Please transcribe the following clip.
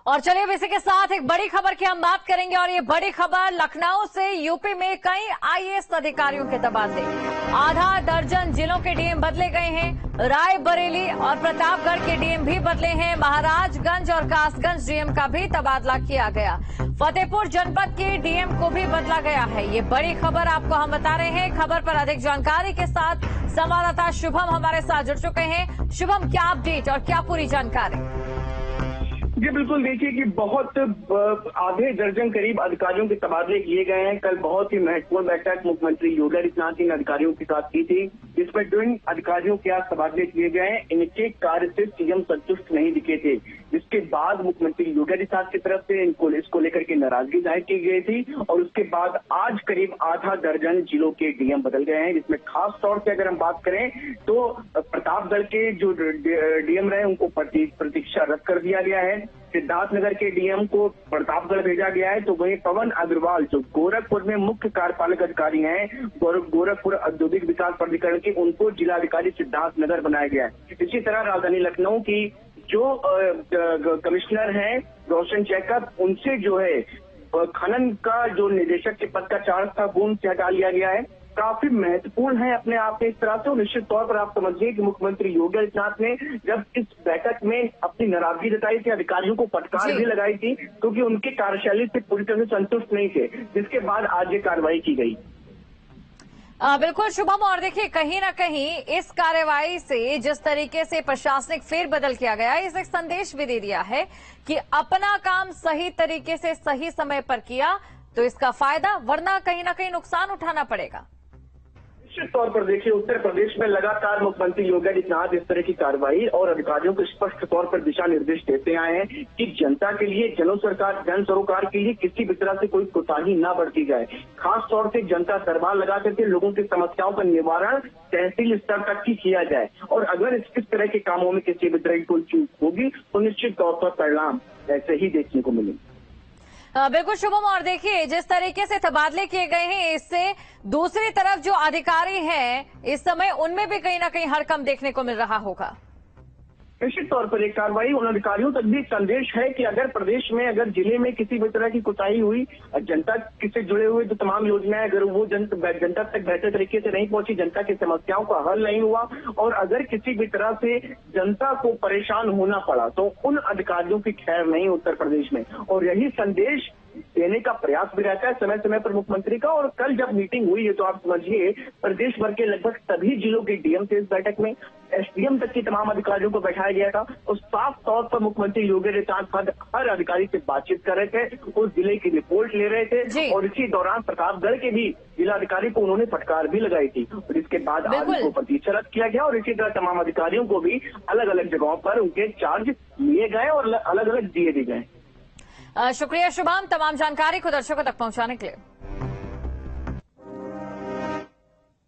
और चलिए अब इसी के साथ एक बड़ी खबर की हम बात करेंगे और ये बड़ी खबर लखनऊ से। यूपी में कई आईएएस अधिकारियों के तबादले, आधा दर्जन जिलों के डीएम बदले गए हैं। रायबरेली और प्रतापगढ़ के डीएम भी बदले हैं। महाराजगंज और कासगंज डीएम का भी तबादला किया गया। फतेहपुर जनपद के डीएम को भी बदला गया है। ये बड़ी खबर आपको हम बता रहे हैं। खबर पर अधिक जानकारी के साथ संवाददाता शुभम हमारे साथ जुड़ चुके हैं। शुभम, क्या अपडेट और क्या पूरी जानकारी? जी बिल्कुल, देखिए कि बहुत आधे दर्जन करीब अधिकारियों के तबादले किए गए हैं। कल बहुत ही महत्वपूर्ण बैठक मुख्यमंत्री योगी आदित्यनाथ इन अधिकारियों के साथ की थी, जिसमें जिन अधिकारियों के आज तबादले किए गए हैं इनके कार्य से सीएम संतुष्ट नहीं दिखे थे, जिसके बाद मुख्यमंत्री योगी आदित्यनाथ की तरफ से इसको लेकर के नाराजगी जाहिर की गई थी। और उसके बाद आज करीब आधा दर्जन जिलों के डीएम बदल गए हैं, जिसमें खास तौर से अगर हम बात करें तो प्रतापगढ़ के जो डीएम रहे उनको प्रतीक्षा रद्द कर दिया गया है। सिद्धार्थनगर के डीएम को प्रतापगढ़ भेजा गया है। तो वहीं पवन अग्रवाल जो गोरखपुर में मुख्य कार्यपालक अधिकारी हैं, गोरखपुर औद्योगिक विकास प्राधिकरण के, उनको जिलाधिकारी सिद्धार्थनगर बनाया गया है। इसी तरह राजधानी लखनऊ की जो कमिश्नर हैं रोशन जैकब, उनसे जो है खनन का जो निदेशक के पद का चार्ज था वो उनसे हटा लिया गया है। काफी महत्वपूर्ण है अपने आप में इस तरह से। निश्चित तौर पर आप समझिए कि मुख्यमंत्री योगी आदित्यनाथ ने जब इस बैठक में अपनी नाराजगी जताई थी, अधिकारियों को फटकार भी लगाई थी क्योंकि उनकी कार्यशैली से पूरी तरह से संतुष्ट नहीं थे, जिसके बाद आज ये कार्रवाई की गई। बिल्कुल शुभम, और देखिए कहीं ना कहीं इस कार्रवाई से जिस तरीके से प्रशासनिक फेरबदल किया गया है, इस एक संदेश भी दे दिया है कि अपना काम सही तरीके से सही समय पर किया तो इसका फायदा, वरना कहीं ना कहीं नुकसान उठाना पड़ेगा। निश्चित तौर पर देखिए उत्तर प्रदेश में लगातार मुख्यमंत्री योगी आदित्यनाथ इस तरह की कार्रवाई और अधिकारियों को स्पष्ट तौर पर दिशा निर्देश देते आए हैं कि जनता के लिए, जन सरोकार के लिए किसी भी तरह से कोई कोताही ना बरती जाए। खास तौर से जनता दरबार लगा करके लोगों की समस्याओं का निवारण तहसील स्तर तक ही किया जाए। और अगर इस तरह के कामों में किसी भी तरह की कोई चूक होगी तो निश्चित तौर पर परिणाम ऐसे ही देखने को मिलेंगे। बिल्कुल शुभम, और देखिए जिस तरीके से तबादले किए गए हैं, इससे दूसरी तरफ जो अधिकारी हैं इस समय उनमें भी कहीं ना कहीं हड़कंप देखने को मिल रहा होगा। निश्चित तौर पर एक कार्रवाई उन अधिकारियों तक भी एक संदेश है कि अगर प्रदेश में, अगर जिले में किसी भी तरह की कोताही हुई, जनता से जुड़े हुए जो तमाम योजनाएं अगर वो जनता तक बेहतर तरीके से नहीं पहुंची, जनता की समस्याओं का हल नहीं हुआ और अगर किसी भी तरह से जनता को परेशान होना पड़ा तो उन अधिकारियों की खैर नहीं उत्तर प्रदेश में। और यही संदेश देने का प्रयास भी रहता है समय समय पर मुख्यमंत्री का। और कल जब मीटिंग हुई है तो आप समझिए प्रदेश भर के लगभग सभी जिलों के डीएम थे इस बैठक में, एसडीएम तक के तमाम अधिकारियों को बैठाया गया था और साफ तौर पर मुख्यमंत्री योगी आदित्यनाथ हर अधिकारी से बातचीत कर रहे थे, उस जिले की रिपोर्ट ले रहे थे। और इसी दौरान प्रतापगढ़ के भी जिलाधिकारी को उन्होंने फटकार भी लगाई थी और इसके बाद आज उनको प्रतीक्षा रद्द किया गया। और इसी तरह तमाम अधिकारियों को भी अलग अलग जगहों पर उनके चार्ज लिए गए और अलग अलग दिए भी गए। शुक्रिया शुभम, तमाम जानकारी को दर्शकों तक पहुंचाने के लिए।